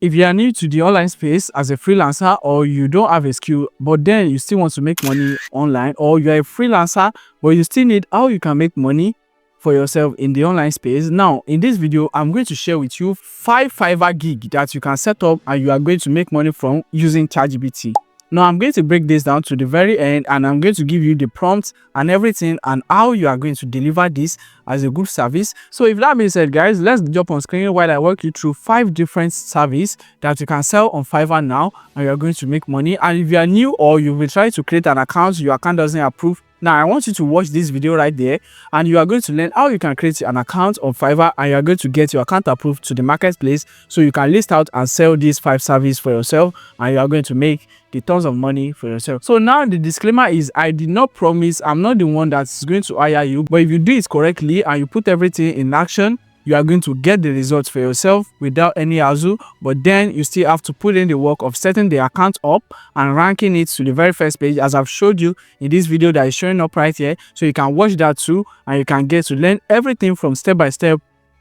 If you are new to the online space as a freelancer, or you don't have a skill but then you still want to make money online, or you are a freelancer but you still need how you can make money for yourself in the online space, now in this video I'm going to share with you 5 Fiverr gig that you can set up and you are going to make money from using ChatGPT. Now I'm going to break this down to the very end, and I'm going to give you the prompts and everything and how you are going to deliver this as a good service. So if that being said, guys, let's jump on screen while I walk you through 5 different services that you can sell on Fiverr now and you are going to make money. And if you are new or you will try to create an account, your account doesn't approve, now I want you to watch this video right there, and you are going to learn how you can create an account on Fiverr and you are going to get your account approved to the marketplace so you can list out and sell these 5 services for yourself, and you are going to make the tons of money for yourself. So now the disclaimer is, I did not promise, I'm not the one that's going to hire you, but if you do it correctly and you put everything in action, you are going to get the results for yourself without any hassle. But then you still have to put in the work of setting the account up and ranking it to the very first page, as I've showed you in this video that is showing up right here. So you can watch that too, and you can get to learn everything from step by step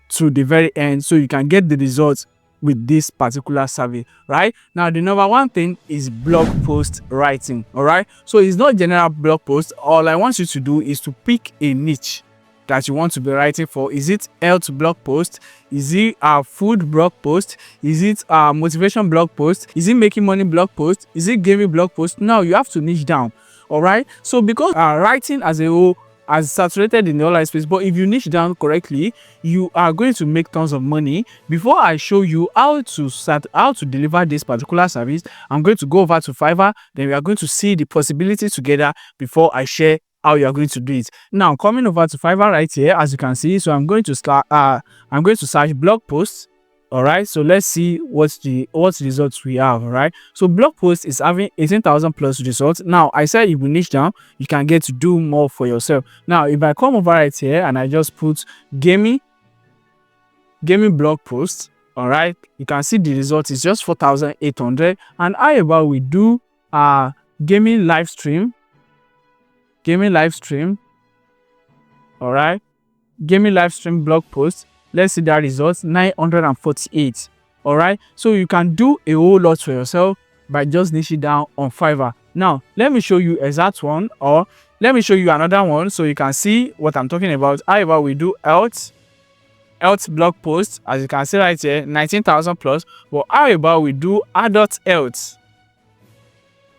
to the very end, so you can get the results with this particular survey. Right now, the number one thing is blog post writing. All right, so it's not general blog post. All I want you to do is to pick a niche that you want to be writing for. Is it health blog post? Is it a food blog post? Is it a motivation blog post? Is it making money blog post? Is it gaming blog post? Now you have to niche down. All right, so because writing as a whole has saturated in the online space, but if you niche down correctly, you are going to make tons of money. Before I show you how to deliver this particular service, I'm going to go over to Fiverr, then we are going to see the possibilities together before I share how you are going to do it. Now coming over to Fiverr right here, as you can see, so I'm going to search blog posts. All right, so let's see what results we have. All right, so blog post is having 18,000 plus results. Now I said if you niche down, you can get to do more for yourself. Now if I come over right here and I just put gaming blog post, all right, you can see the result is just 4,800. And how about we do gaming live stream, all right, gaming live stream blog post. Let's see that results, 948. All right, so you can do a whole lot for yourself by just niching down on Fiverr. Now let me show you exact one, or let me show you another one so you can see what I'm talking about. However, we do health blog post, as you can see right here, 19,000 plus. But how about we do adult health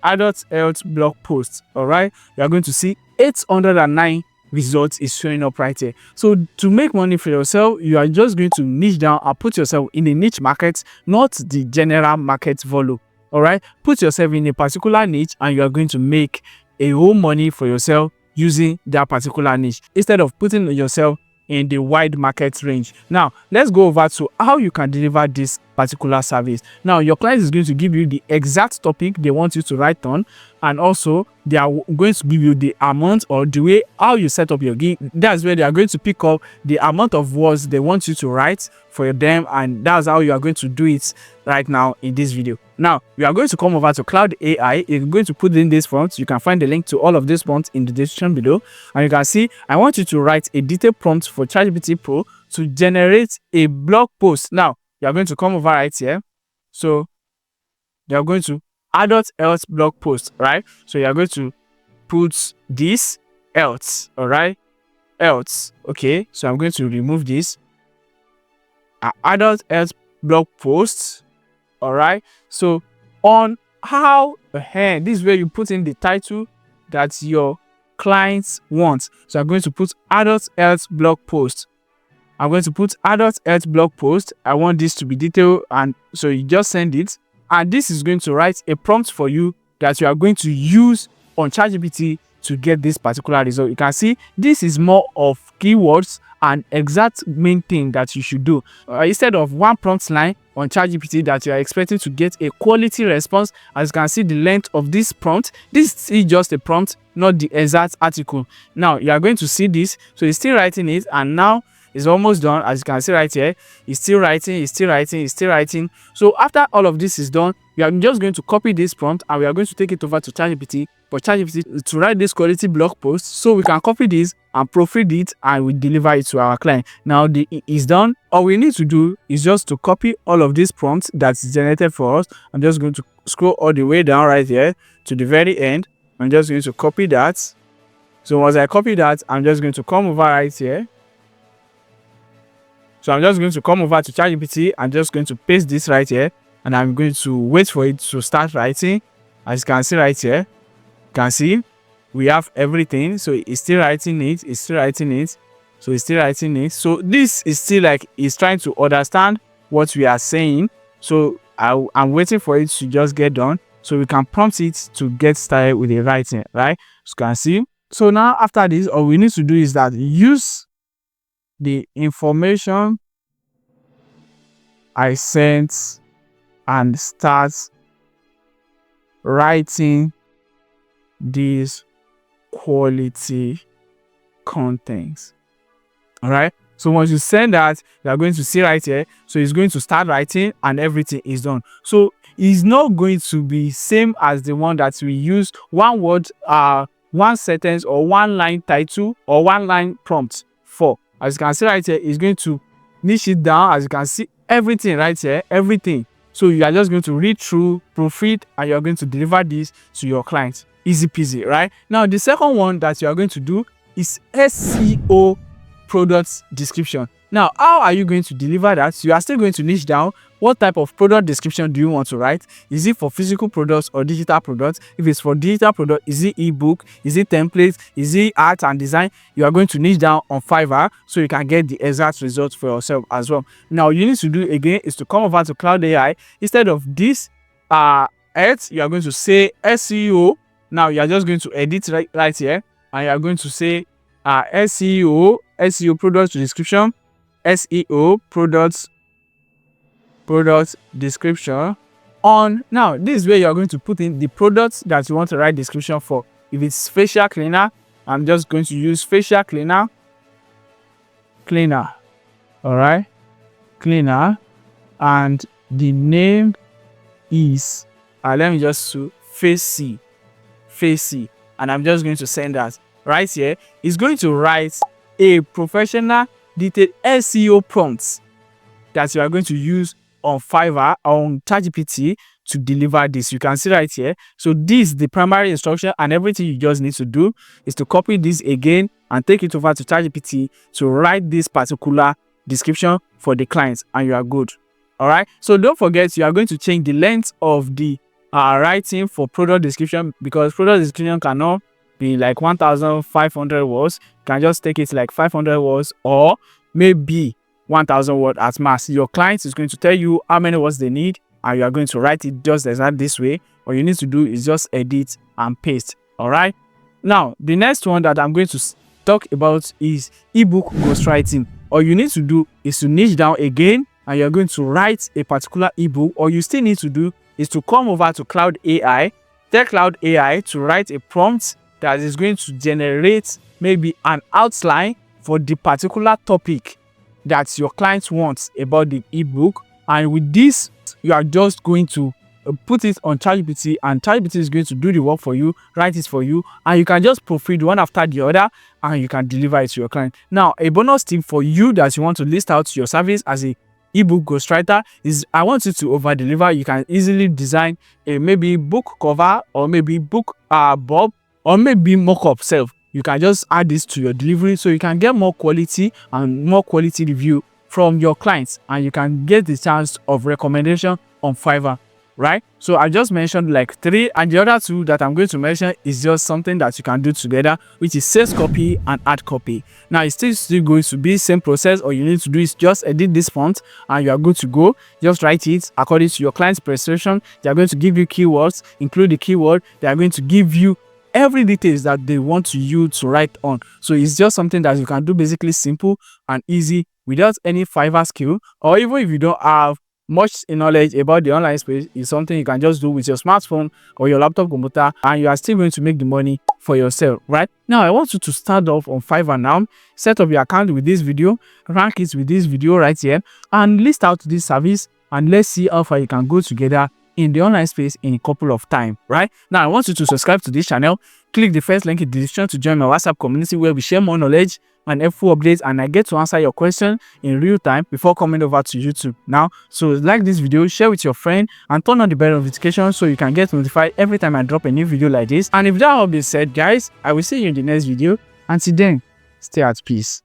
blog post? All right, you are going to see 809 results is showing up right here. So to make money for yourself, you are just going to niche down and put yourself in a niche market, not the general market volume. All right, put yourself in a particular niche and you are going to make a whole money for yourself using that particular niche, instead of putting yourself in the wide market range. Now let's go over to how you can deliver this particular service. Now your client is going to give you the exact topic they want you to write on, and also they are going to give you the amount, or the way how you set up your gig. That's where they are going to pick up the amount of words they want you to write for them, and that's how you are going to do it right now in this video. Now we are going to come over to Cloud AI. You're going to put in this prompt. You can find the link to all of these prompts in the description below, and you can see I want you to write a detailed prompt for ChatGPT Pro to generate a blog post. Now you are going to come over right here, so you are going to adult health blog post, right? So you are going to put this health, all right, health. Okay, so I'm going to remove this adult health blog post. All right, so on how this is where you put in the title that your clients want. So I'm going to put adult health blog post. I'm going to put adult health blog post. I want this to be detailed, and so you just send it, and this is going to write a prompt for you that you are going to use on ChatGPT to get this particular result. You can see this is more of keywords and exact main thing that you should do, instead of one prompt line on ChatGPT that you are expecting to get a quality response. As you can see the length of this prompt, this is just a prompt, not the exact article. Now you are going to see this, so it's still writing it, and now It's almost done. As you can see right here, it's still writing, it's still writing, it's still writing. So after all of this is done, we are just going to copy this prompt and we are going to take it over to ChatGPT for ChatGPT to write this quality blog post, so we can copy this and proofread it and we deliver it to our client. Now it's done. All we need to do is just to copy all of these prompts that's generated for us. I'm just going to scroll all the way down right here to the very end. I'm just going to copy that. So once I copy that, I'm just going to come over right here. So I'm just going to come over to ChatGPT. I'm just going to paste this right here, and I'm going to wait for it to start writing. As you can see right here, you can see we have everything. So it's still writing it. It's still writing it. So it's still writing it. So this is still like it's trying to understand what we are saying. So I'm waiting for it to just get done, so we can prompt it to get started with the writing, right? So you can see. So now after this, all we need to do is that use the information I sent and start writing these quality contents. All right. So once you send that, you are going to see right here. So it's going to start writing and everything is done. So it's not going to be same as the one that we use one word, one sentence or one line title or one line prompt for. As you can see right here, it's going to niche it down. As you can see everything right here, everything. So you are just going to read through, proofread, and you're going to deliver this to your client. Easy peasy, right? Now the second one that you are going to do is SEO product description. Now, how are you going to deliver that? You are still going to niche down. What type of product description do you want to write? Is it for physical products or digital products? If it's for digital product, is it ebook? Is it templates? Is it art and design? You are going to niche down on Fiverr so you can get the exact results for yourself as well. Now, you need to do again is to come over to Cloud AI. Instead of this ads, you are going to say SEO. Now, you are just going to edit right here, and you are going to say SEO product description, SEO product description on. Now this is where you are going to put in the products that you want to write description for. If it's facial cleaner, I'm just going to use facial cleaner. All right, cleaner, and the name is let me just do Facey, and I'm just going to send that right here. It's going to write a professional detailed SEO prompts that you are going to use on Fiverr, on ChatGPT to deliver this. You can see right here. So this is the primary instruction, and everything you just need to do is to copy this again and take it over to ChatGPT to write this particular description for the clients, and you are good. All right. So don't forget, you are going to change the length of the writing for product description, because product description cannot be like 1,500 words. You can just take it like 500 words or maybe 1,000 words at max. Your client is going to tell you how many words they need, and you are going to write it just exactly this way. All you need to do is just edit and paste. All right. Now the next one that I'm going to talk about is ebook ghostwriting. All you need to do is to niche down again, and you're going to write a particular ebook. All you still need to do is to come over to Cloud AI, tell Cloud AI to write a prompt that is going to generate maybe an outline for the particular topic that your client wants about the ebook. And with this, you are just going to put it on ChatGPT, and ChatGPT is going to do the work for you, write it for you, and you can just proofread one after the other, and you can deliver it to your client. Now, a bonus tip for you that you want to list out your service as a ebook ghostwriter is I want you to over deliver. You can easily design a maybe book cover or maybe book bob or maybe mock-up self. You can just add this to your delivery so you can get more quality and more quality review from your clients, and you can get the chance of recommendation on Fiverr, right? So I just mentioned like 3, and the other 2 that I'm going to mention is just something that you can do together, which is sales copy and ad copy. Now it's still going to be same process. All you need to do is just edit this font and you are good to go. Just write it according to your client's prescription. They are going to give you keywords, include the keyword. They are going to give you every details that they want you to write on. So it's just something that you can do basically simple and easy without any Fiverr skill, or even if you don't have much knowledge about the online space is something you can just do with your smartphone or your laptop computer, and you are still going to make the money for yourself, right? Now, I want you to start off on Fiverr now. Set up your account with this video, rank it with this video right here, and list out this service, and let's see how far you can go together in the online space in a couple of time, right? Now, I want you to subscribe to this channel. Click the first link in the description to join my WhatsApp community where we share more knowledge and helpful updates, and I get to answer your question in real time before coming over to YouTube now. So like this video, share with your friend, and turn on the bell notification so you can get notified every time I drop a new video like this. And if that all being said, guys, I will see you in the next video. Until then, stay at peace.